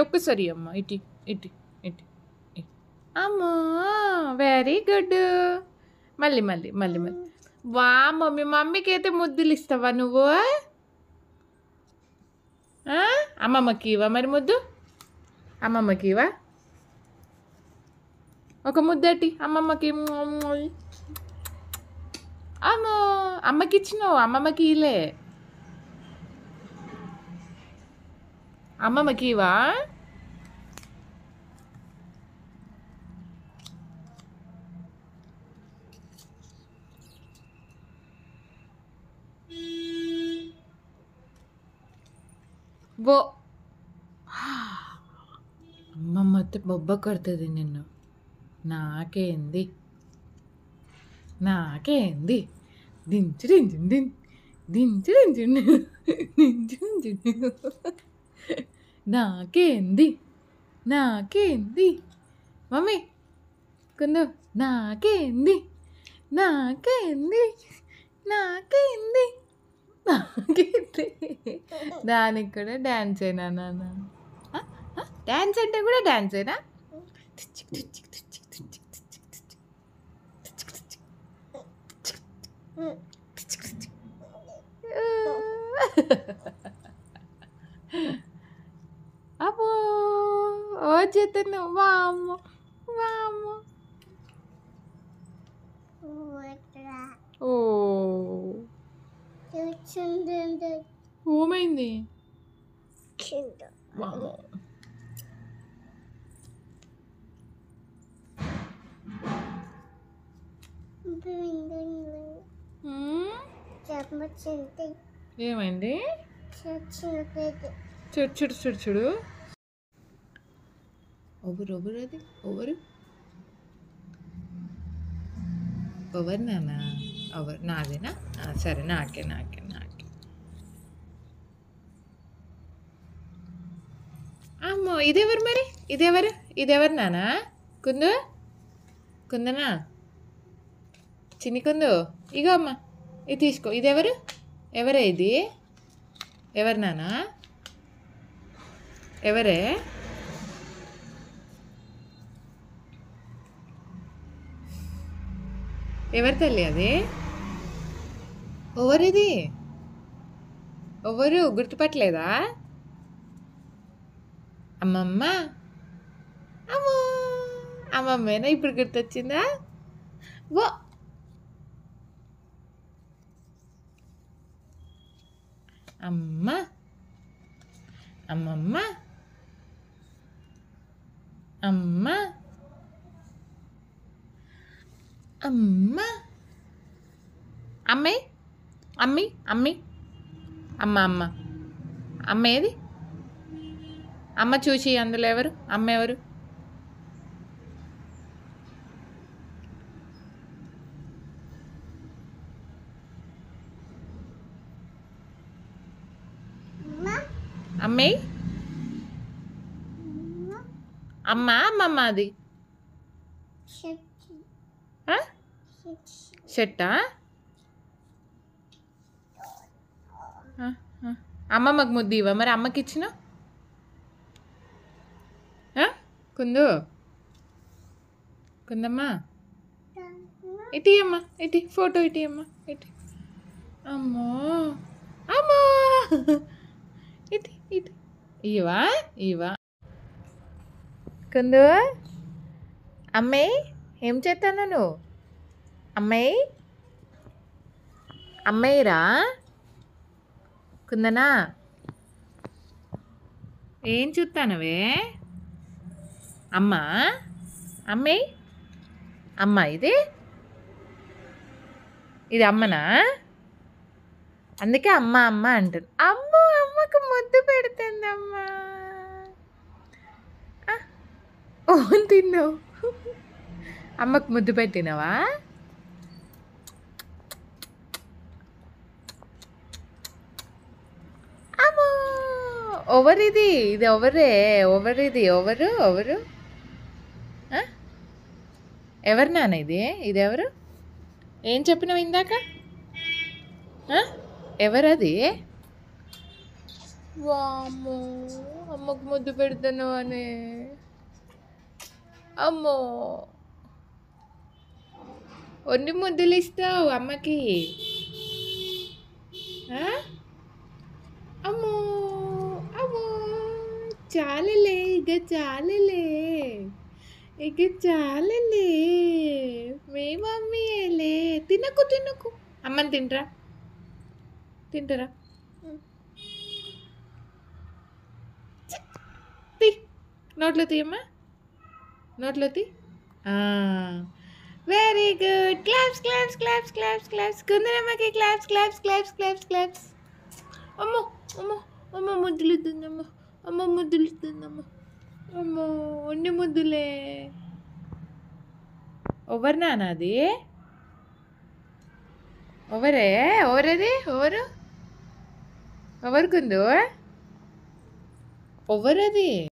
ఒక్కసారి అమ్మ ఇటు ఇటు ఇటు ఇటు. అమ్మో వెరీ గుడ్. మళ్ళీ మళ్ళీ మళ్ళీ మళ్ళీ. వా మమ్మీ మమ్మీకి అయితే ముద్దులు ఇస్తావా నువ్వు? అమ్మమ్మకి ఇవా మరి ముద్దు? అమ్మమ్మకి ఇవా? ఒక ముద్దటి అమ్మమ్మకి. అమ్మో అమ్మకి ఇచ్చినావు, అమ్మమ్మకి ఇలే. అమ్మమ్మకి ఇవా? वो అమ్మమ్మ అయితే బొబ్బ కొడుతుంది నిన్ను. నాకేంది నాకేంది దించు దించు దించు దించు దించు దించు. నాకేంది నాకేంది మమ్మీ కుందు. నాకేంది నాకేంది నాకేంది నాకేంది. దానికి కూడా డ్యాన్స్ అయినా నాన్న? డ్యాన్స్ అంటే కూడా డ్యాన్స్ అయినా? అబ్బో ఓ చేతను వామ్మ వామ్మ. ఓ ఏమైంది? ఏమైంది? చూడు చూడు చూడు చూడు. ఎవరు అది? ఎవరు నాన్న? ఎవరు? నాదేనా? సరే నాకే నాకే నాకే. అమ్మో ఇదెవరు మరి? ఇదెవరు నాన్న? కుందనా చిన్ని కుందు, ఇగో అమ్మ ఇది తీసుకో. ఎవరే ఇది? ఎవరు నాన్న? ఎవరే? ఎవరి తల్లి అది? ఎవరిది? ఎవరు గుర్తుపట్టలేదా? అమ్మమ్మ. అమ్మో అమ్మమ్మేనా ఇప్పుడు గుర్తొచ్చిందా? ఓ అమ్మ అమ్మమ్మ అమ్మ అమ్మ అమ్మే అమ్మ అమ్మ ఏది? అమ్మ చూసి అందులో ఎవరు? అమ్మ ఎవరు? అమ్మే అమ్మమ్మ అది షట్టా? అమ్మమ్మకి ముద్దు ఇవ్వ మరి. అమ్మకి ఇచ్చిన కుందమ్మా ఇటీ అమ్మా ఇటీ ఫోటో ఇటీ అమ్మా ఇటీ. అమ్మో అమ్మో ఇటీ ఇటీ ఇవా కుందు. అమ్మాయి ఏం చేస్తాను నువ్వు? అమ్మాయిరా కుందనా ఏం చూస్తానవే? అమ్మాయి ఇది అమ్మనా? అందుకే అమ్మ అంటుంది. అమ్మకు ముద్దు పెడుతుంది అమ్మా. తిన్నావు? అమ్మకు ముద్దు పెట్టినవా? అమ్మో ఎవరిది? ఇది ఎవరిది? ఎవరు నాన్న ఇది? ఎవరు? ఏం చెప్పినావు ఇందాక? ఎవరది? వామ్మో! అమ్మకు ముద్దు పెడుతున్నావనే. అమ్మో! ఎన్ని ముద్దులిస్తావు అమ్మకి? ఆ? అమ్మో! అమ్మో! చాలులే ఇక చాలులే. ఇక చాలులే. మీ మమ్మీయేలే. తినకు తినకు. అమ్మని తింటరా? తింటరా? తీ నోట్లో తీయమ్మా. నోట్లో తీ. Very good. Claps claps claps claps claps. కుందరమ్మకి claps claps claps claps claps. అమ్మో అమ్మో అమ్మ ముద్దులుతుందమ్మ. అమ్మ ముద్దులుతుందమ్మ. అమ్మో అన్ని ముద్దులే. ఎవరు నాన్న అది? ఎవరే? ఎవరది? ఎవరు? ఎవరికుందో? ఎవరది?